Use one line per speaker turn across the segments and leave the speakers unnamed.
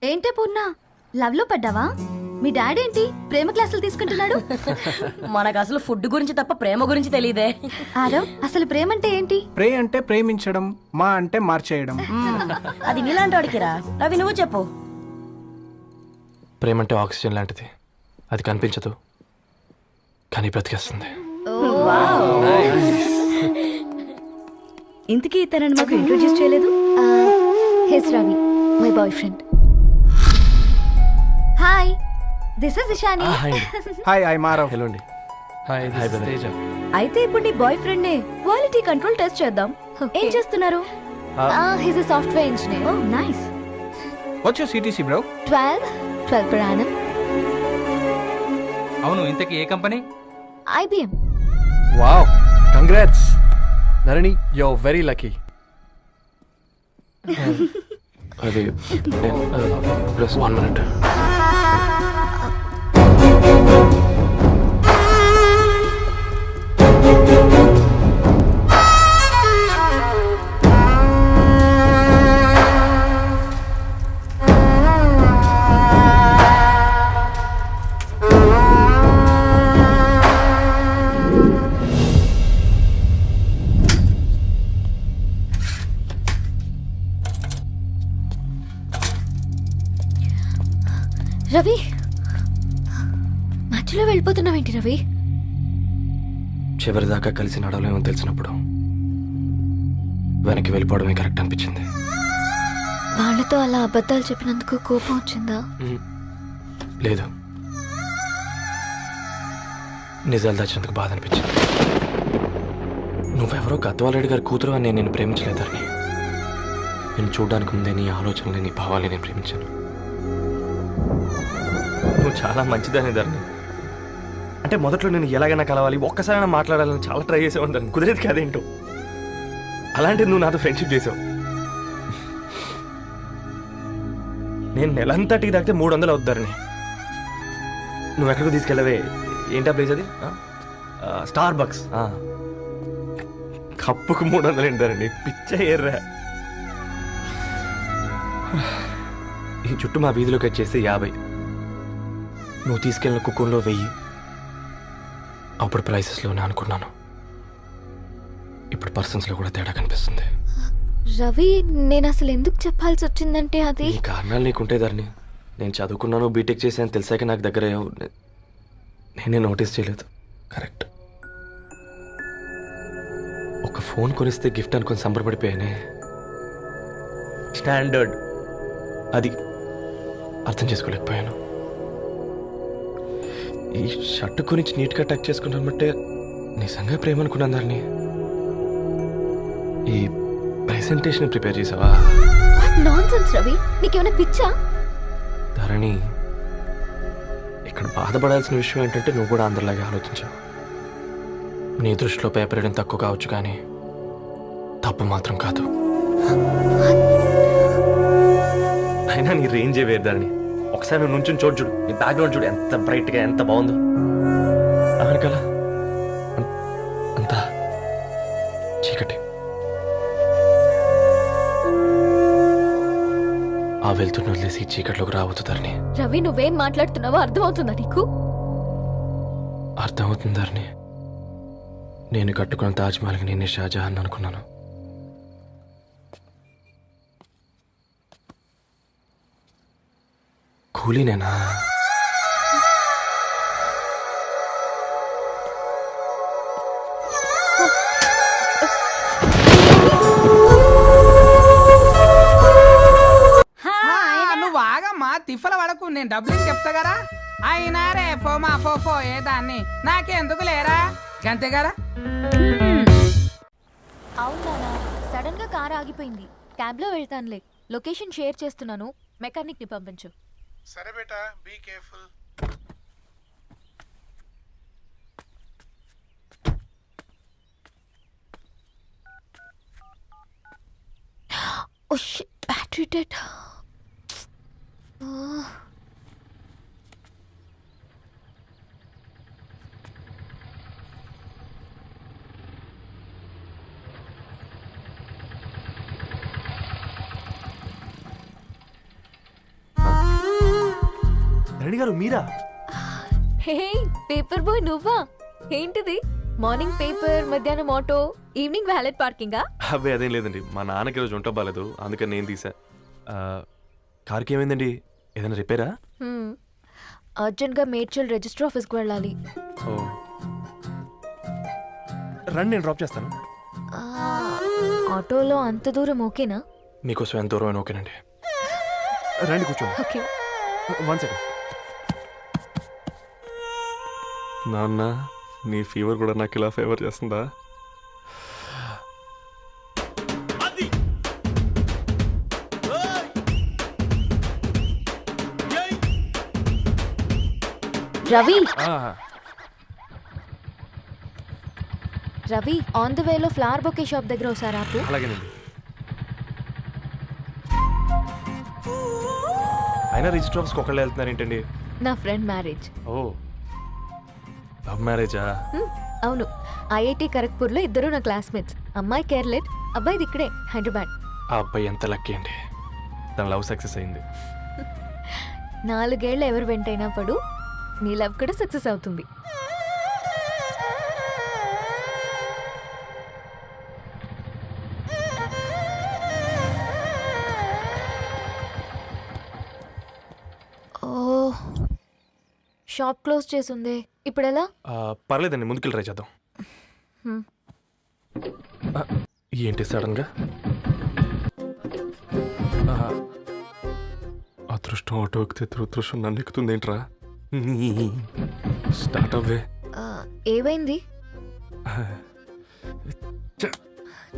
ఏంటే పూర్ణ, లవ్ లో పడ్డావా? మీ డాడీ ఏంటి ప్రేమ క్లాసులు తీసుకుంటున్నాడు?
మనకు అసలు ఫుడ్ గురించి తప్ప ప్రేమ గురించి తెలియదే.
ఆరవ్, అసలు ప్రేమ అంటే ఏంటి?
ప్రే అంటే ప్రేమించడం, మా అంటే మార్చేయడం.
అది నీలాంటి వాడికిరా. రవి నువ్వు చెప్పు.
ప్రేమ అంటే ఆక్సిజన్ లాంటిది. అది కనిపించదు కానీ బ్రతికేస్తుంది.
ఇంతకీ తనని మాకు ఇంట్రొడ్యూస్ చేయలేదు.
He's Ravi, my boyfriend. Hi, this is Ishani.
Hi, I Maarav.
Hello అండి.
Hi,
hi brother.
తేజ.
అయితే ఇప్పుడు నీ బాయ్ ఫ్రెండ్ నే క్వాలిటీ కంట్రోల్ టెస్ట్ చేద్దాం. ఏం చేస్తున్నారు?
He's a software engineer.
Oh nice.
What's your CTC bro?
12 per annum.
అవును, ఇంతకీ ఏ company?
IBM.
Wow, congrats Dharani, you are very lucky. అది ప్లస్ 1 minute.
రవి, మధ్యలో వెళ్ళిపోతున్నావేంటి రవి?
చివరిదాకా కలిసి నడవలేమో తెలిసినప్పుడు వెనక్కి వెళ్ళిపోవడమే కరెక్ట్ అనిపించింది.
వాళ్ళతో అలా అబద్ధాలు చెప్పినందుకు కోపం వచ్చిందా?
లేదు, నిజాలు దాచినందుకు బాధ అనిపించింది. నువ్వెవరో గద్వాలరెడ్డి గారి కూతురు అని నేను ప్రేమించలేదని. నేను చూడడానికి ముందే నీ ఆలోచనలు, నీ భావాలని నేను ప్రేమించాను. నువ్వు చాలా మంచిదని ధరణి. అంటే మొదట్లో నేను ఎలాగైనా కలవాలి, ఒక్కసారైనా మాట్లాడాలని చాలా ట్రై చేసేవాడిని ధరణి. కుదిరేది కాదేంటో. అలాంటిది నువ్వు నాతో ఫ్రెండ్షిప్ చేసావు. నేను నెలంతటికి తాగితే 300 అవుతారని. నువ్వు ఎక్కడికి తీసుకెళ్ళవే? ఏంటా ప్లేస్ అది? Star bucks. కప్పుకు 300 ఏంటారండి, పిచ్చ ఎర్రా. ఈ చుట్టూ మా వీధిలో కట్ చేస్తే 50. నువ్వు తీసుకెళ్ళిన కుక్కర్లో 1000. అప్పుడు ప్రైసెస్లోనే అనుకున్నాను, ఇప్పుడు పర్సన్స్లో కూడా తేడా కనిపిస్తుంది.
రవి, నేను అసలు ఎందుకు చెప్పాల్సి వచ్చిందంటే అది
ఈ కారణాలు నీకుంటే ధరణి. నేను చదువుకున్నాను, బీటెక్ చేశాను తెలిసాక నాకు దగ్గర నేనే నోటీస్ చేయలేదు. కరెక్ట్. ఒక ఫోన్ కొనిస్తే గిఫ్ట్ అనుకొని సంబరపడిపోయానే. స్టాండర్డ్ అది అర్థం చేసుకోలేకపోయాను. ఈ షర్టు గురించి నీట్గా టచ్ చేసుకున్నాను బట్టే నిజంగా ప్రేమ అనుకున్నాను దాన్ని. ఈ ప్రెజెంటేషన్ ప్రిపేర్ చేసావా?
నాన్సెన్స్ రవి, నీకేమైనా పిచ్చా?
ధరణి, ఇక్కడ బాధపడాల్సిన విషయం ఏంటంటే నువ్వు కూడా అందరిలాగే ఆలోచించావు. నీ దృష్టిలో పేపర్ వేయడం తక్కువ కావచ్చు కానీ తప్పు మాత్రం కాదు. అయినా నీ రేంజే వేరు ధరణి. ఒకసారి నువ్వు నుంచుని చూడు, నీ బ్యాక్గ్రౌండ్ చూడు ఎంత బ్రైట్గా, ఎంత బాగుందో. వెనకాల అంతా చీకటి. ఆ వెళ్తున్న వదిలేసి చీకట్లోకి రావద్దు ధరణి.
రవి, నువ్వేం మాట్లాడుతున్నావో అర్థమవుతుందా నీకు?
అర్థమవుతుంది ధరణి. నేను కట్టుకున్న తాజ్మహల్కి నేనే షాజహాన్ అనుకున్నాను. కూలీనేనా?
నువ్వు ఆగమ్మా, తిఫల పడకు, నేను డబ్బులు చెప్తా కదా. అయినా రే ఫో ఏ దాన్ని నాకెందుకు లేరా గంతే కదా.
అవునా, సడన్ గా కార్ ఆగిపోయింది. క్యాబ్ లో వెళ్తానులే. లొకేషన్ షేర్ చేస్తున్నాను, మెకానిక్ ని పంపించు.
సరే బేటా, be careful.
Oh shit, battery dead.
Reddy garu మీరా?
హే పేపర్ బాయ్ నువ్వా? ఏంటిది మార్నింగ్ పేపర్, మధ్యాహ్నం ఆటో, ఈవినింగ్ వ్యాలెట్ పార్కింగా?
అబ్బే అదేం లేదండి, మా నాన్నకి రోజు ఉంట బాగాలేదు, అందుకని నేను తీసా. కార్కి ఏమైందండి? ఏదైనా రిపేరా?
అర్జెంట్గా మేడ్చల్ రిజిస్టర్ ఆఫీస్కి వెళ్ళాలి.
ఓ రండి, నేను డ్రాప్ చేస్తాను.
ఆ, ఆటోలో అంత దూరం ఓకేనా?
మీకోసం ఎంత దూరం అయినా ఓకేనండి. రండి కూర్చోండి.
ఓకే.
1 సెకండ్. నాన్న, నీ ఫీవర్ కూడా నాకు ఇలా ఫేవర్ చేస్తుందా?
రవి,
ఆ,
రవి ఆన్ ద వేలో ఫ్లవర్ బొకే షాప్ దగ్గర ఒకసారి ఆపు.
అలాగేనండి. అయినా రిజిస్టర్ ఆఫీస్కి ఒకళ్ళు వెళ్తున్నారు ఏంటండి?
నా ఫ్రెండ్ మ్యారేజ్.
ఓ లవ్ మ్యారేజా?
అవును, ఐఐటి ఖరగ్పూర్లో ఇద్దరు నా క్లాస్మేట్స్. అమ్మాయి కేర్లెట్, అబ్బాయిది ఇక్కడే హైదరాబాద్.
ఆ అబ్బాయి ఎంత లక్కీ అండి, తన లవ్ సక్సెస్ అయింది.
4 ఏళ్ళు ఎవరు వెంటైనా పడు, నీ లవ్ కూడా సక్సెస్ అవుతుంది. ఓ షాప్ క్లోజ్ చేసుందే, ఇప్పుడు ఎలా?
పర్లేదండి, ముందుకెళ్ళి ట్రై చేద్దాం.
హ్మ్.
ఆ, ఏంటి సడన్గా? అదృష్టం ఆటో ఎక్కితే దురదృష్టం నన్ను ఎక్కుతుంది ఏంట్రా? స్టార్ట్ అవ్వే.
ఏమైంది?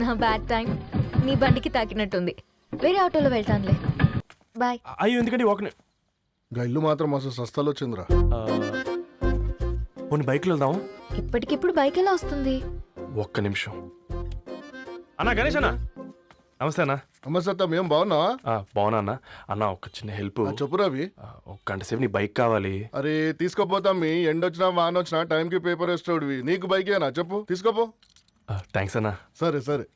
నా బ్యాడ్ టైం నీ బండికి తాకినట్టుంది. వేరే ఆటోలో వెళ్తానులే, బాయ్.
అయ్యో ఎందుకండి ఒక
గా ఇల్లు మాత్రం మస్తు సస్తాలు వచ్చిందిరా.
కొన్ని బైక్లో వెళ్దాం.
ఇప్పటికిప్పుడు బైక్ ఎలా వస్తుంది?
ఒక్క నిమిషం. అన్నా గణేష్ అన్న, నమస్తే అన్న.
అమ్మసత్తం ఏం బాగున్నావా?
బాగున్నా అన్న. అన్న ఒక చిన్న హెల్ప్.
చెప్పు రవి.
ఒక గంట సేపు నీ బైక్ కావాలి.
అరే తీసుకోపోతాం, మీ ఎండొచ్చినా వానొచ్చినా టైంకి పేపర్ వేస్తాడువి. నీకు బైకేనా చెప్పు, తీసుకోపో.
థ్యాంక్స్ అన్న.
సరే సరే.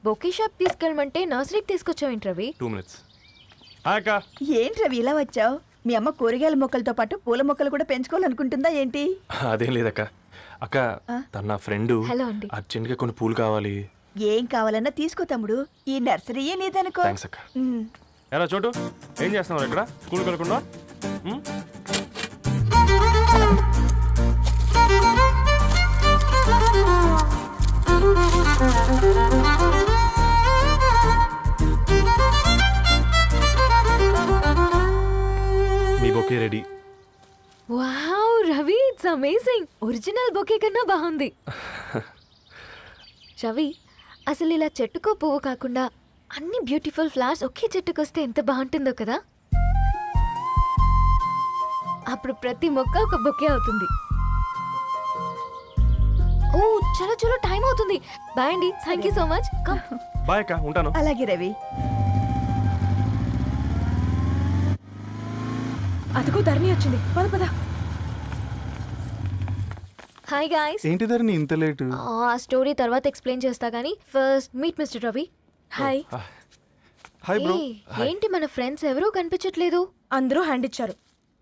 బొకే షాప్ తీసుకెళ్ళమంటే నర్సరీకి తీసుకొచ్చావేంటి రవి?
2 minutes. హాయ్ అక్క.
ఏంటి రవి ఇలా వచ్చావు? మీ అమ్మ కూరగాయల మొక్కలతో పాటు పూల మొక్కలు కూడా పెంచుకోవాలనుకుంటుందా ఏంటి?
అదేం లేదక్క. అక్క, తన నా ఫ్రెండ్
హలో అండి.
అర్జెంట్గా కొన్ని పూలు కావాలి.
ఏం కావాలన్నా తీసుకో తమ్ముడు, ఈ నర్సరీయే నీదనుకో.
థ్యాంక్స్ అక్క. ఎలా చోటు, ఏం చేస్తున్నావు ఇక్కడ? స్కూల్కి వెళ్ళకుండా? మీ bouquet ready.
Wow Ravi, it's amazing. Original bouquet కన్నా బాగుంది. రవి, అసలు ఇలా చెట్టుకో పువ్వు కాకుండా అన్ని బ్యూటిఫుల్ ఫ్లవర్స్ ఒకే చెట్టుకు వస్తే ఎంత బాగుంటుందో కదా. అప్పుడు ప్రతి మొక్క ఒక బొకే అవుతుంది. ఓ చలో చలో, టైం అవుతుంది. బాయ్ అండి, thank you so much.
Bye అక్క, ఉంటాను.
అలాగే రవి.
అదిగో ధరణి వచ్చింది, పద పద.
Hi guys.
ఏంటి ధరణి ఇంత లేటు?
ఆ స్టోరీ తర్వాత ఎక్స్ప్లెయిన్ చేస్తా గానీ first meet mister Ravi.
Hi.
Hi bro.
ఏంటి మన ఫ్రెండ్స్ ఎవరూ కనిపించట్లేదు?
అందరూ హ్యాండ్ ఇచ్చారు.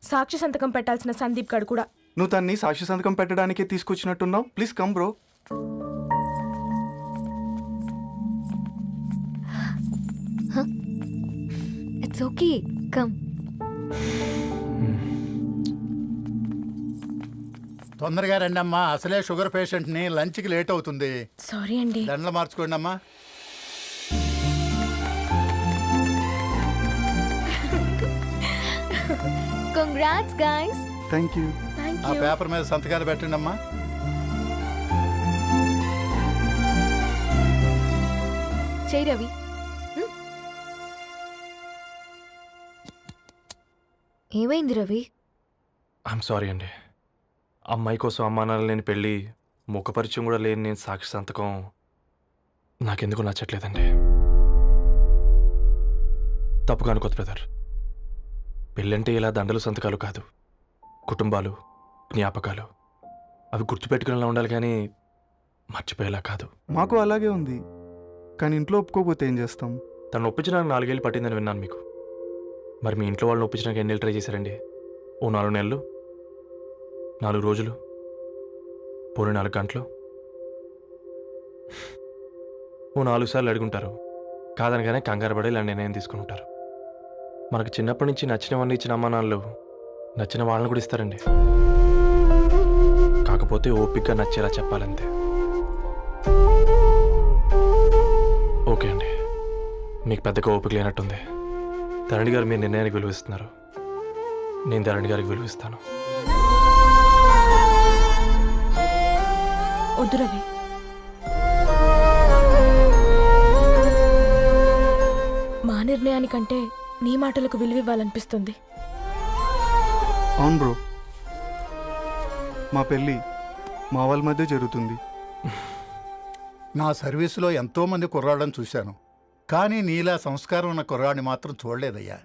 సాక్షి సంతకం పెట్టాల్సిన సందీప్ గడు కూడా.
నువ్వు తన్ని సాక్షి సంతకం పెట్టడానికే తీసుకొచ్చినట్టున్నావు. Please come bro.
It's okay, come.
తొందరగా రండి అమ్మా, అసలే షుగర్ పేషెంట్ ని, లంచ్ కి లేట్ అవుతుంది.
సారీ అండి.
దండలు మార్చుకోండి అమ్మా.
Congrats guys.
Thank you.
ఆ పేపర్ మీద సంతకాలు పెట్టండి అమ్మా.
చేయి రవి. ఏమైంది రవి?
ఐఎమ్ సారీ అండి. అమ్మాయి కోసం అమ్మానాలు లేని పెళ్ళి, ముఖపరిచయం కూడా లేని నేను సాక్షి సంతకం నాకెందుకు నచ్చట్లేదండి. తప్పుగా అనుకోదు బ్రదర్. పెళ్ళంటే ఇలా దండలు సంతకాలు కాదు, కుటుంబాలు, జ్ఞాపకాలు. అవి గుర్తుపెట్టుకునేలా ఉండాలి కానీ మర్చిపోయేలా కాదు.
మాకు అలాగే ఉంది, కానీ ఇంట్లో ఒప్పుకోకపోతే ఏం చేస్తాం?
తను ఒప్పించడానికి 4 ఏళ్ళు పట్టిందని విన్నాను మీకు. మరి మీ ఇంట్లో వాళ్ళని ఒప్పించడానికి ఎన్నేళ్ళు ట్రై చేశారండి? ఓ 4 నెలలు, 4 రోజులు, పోనీ 4 గంటలు, ఓ 4 సార్లు అడుగుంటారు. కాదనగానే కంగారు పడి ఇలా నిర్ణయం తీసుకుని ఉంటారు. మనకు చిన్నప్పటి నుంచి నచ్చినవన్నీ ఇచ్చిన అమ్మా నాన్నలు నచ్చిన వాళ్ళని కూడా ఇస్తారండి. కాకపోతే ఓపికగా నచ్చేలా చెప్పాలంతే. ఓకే అండి, మీకు పెద్దగా ఓపిక లేనట్టుంది. ధరణి గారు మీ నిర్ణయానికి విలువిస్తున్నారు, నేను ధరణి గారికి విలువిస్తాను.
వద్దు రవి. మా నిర్ణయానికంటే నీ మాటలకు విలువివ్వాలనిపిస్తుంది.
అవును బ్రో, మా పెళ్ళి మా వాళ్ళ మధ్య జరుగుతుంది.
నా సర్వీసులో ఎంతో మంది కుర్రాళ్ళని చూశాను, కానీ నీలా సంస్కారం ఉన్న కుర్రాడిని మాత్రం చూడలేదయ్యా.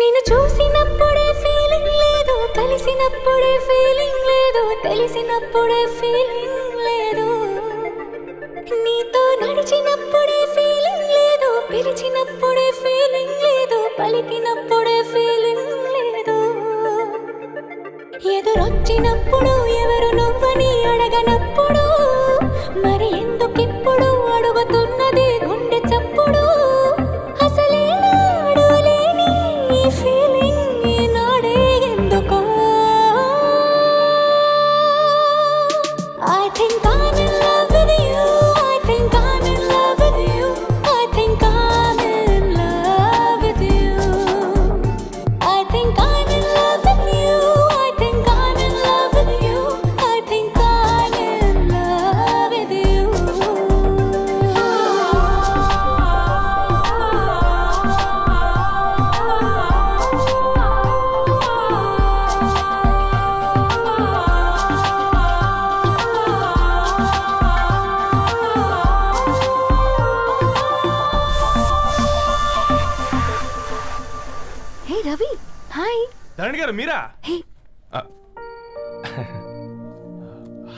నిన్ను చూసినప్పుడే ఫీలింగ్ లేదు, కలిసినప్పుడే ఫీలింగ్ లేదు, తెలిసినప్పుడే ఫీలింగ్ లేదు, నీతో నడిచినప్పుడే ఫీలింగ్ లేదు, పిలిచినప్పుడే ఫీలింగ్ లేదు, పలికినప్పుడే ఫీలింగ్ లేదు, ఎదురొచ్చినప్పుడు ఎవరు నువ్వని అడగనప్పుడు మరి ఎందుకిప్పుడు అడుగుతున్నది గుండె చప్పుడు.
రవి హాయ్.
ధరణి గారు మీరా?
హే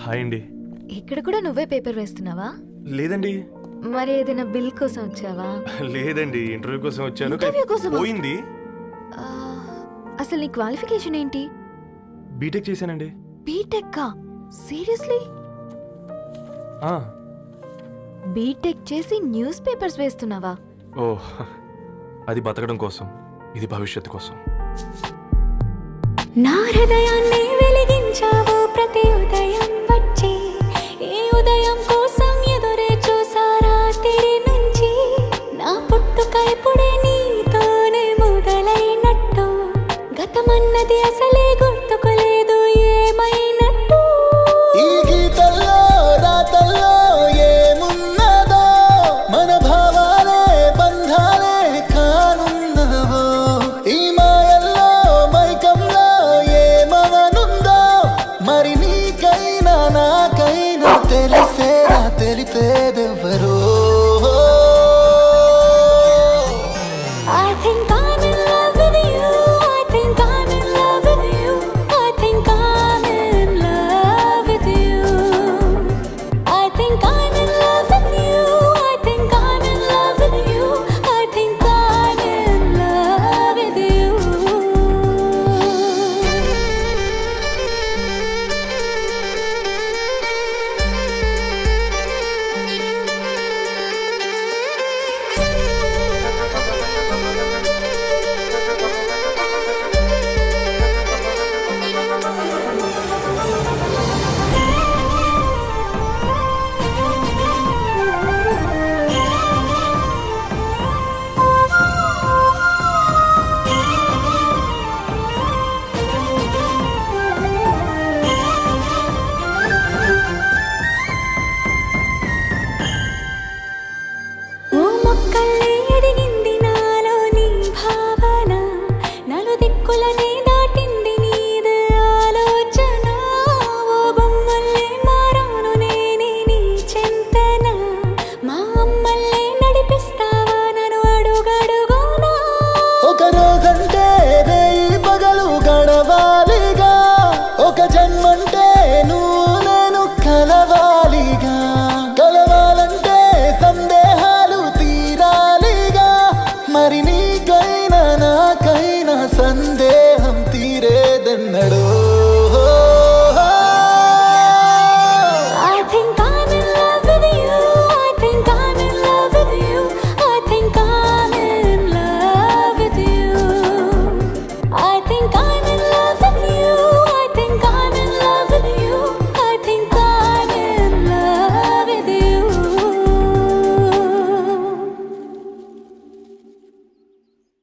హాయ్ అండి.
ఇక్కడ కూడా నువ్వే పేపర్ వేస్తున్నావా?
లేదండి.
మరి ఏదైనా బిల్ కోసం వచ్చావా?
లేదండి, ఇంటర్వ్యూ కోసం వచ్చాను.
ఇంటర్వ్యూ కోసమా?
పోయింది.
ఆ, అసలు నీ క్వాలిఫికేషన్ ఏంటి?
బీటెక్ చేశానండి.
బీటెక్? సీరియస్లీ? బీటెక్ చేసి న్యూస్ పేపర్స్ వేస్తున్నావా?
ఓ, అది బతకడం కోసం, ఇది భవిష్యత్తు కోసం.
నా హృదయాన్ని వెలిగించావు ప్రతి ఉదయం వచ్చి, ఈ ఉదయం కోసం ఎదురే చూసారా తిరి నుంచి, నా పుట్టుక ఇప్పుడే నీతోనే మొదలైనట్టు, గతమన్నది అసలే గుర్తుకోలేదు ఏమైనట్టు.
ఈ గీతల్లో రాతల్లో ఏమున్నదో, మన భావాలే బంధాలే కానున్నవో, ఈ మాయల్లో మైకంలో ఏమవనుందో, మరి నీకైనా నాకైనా తెలిసేరా తెలిపేదే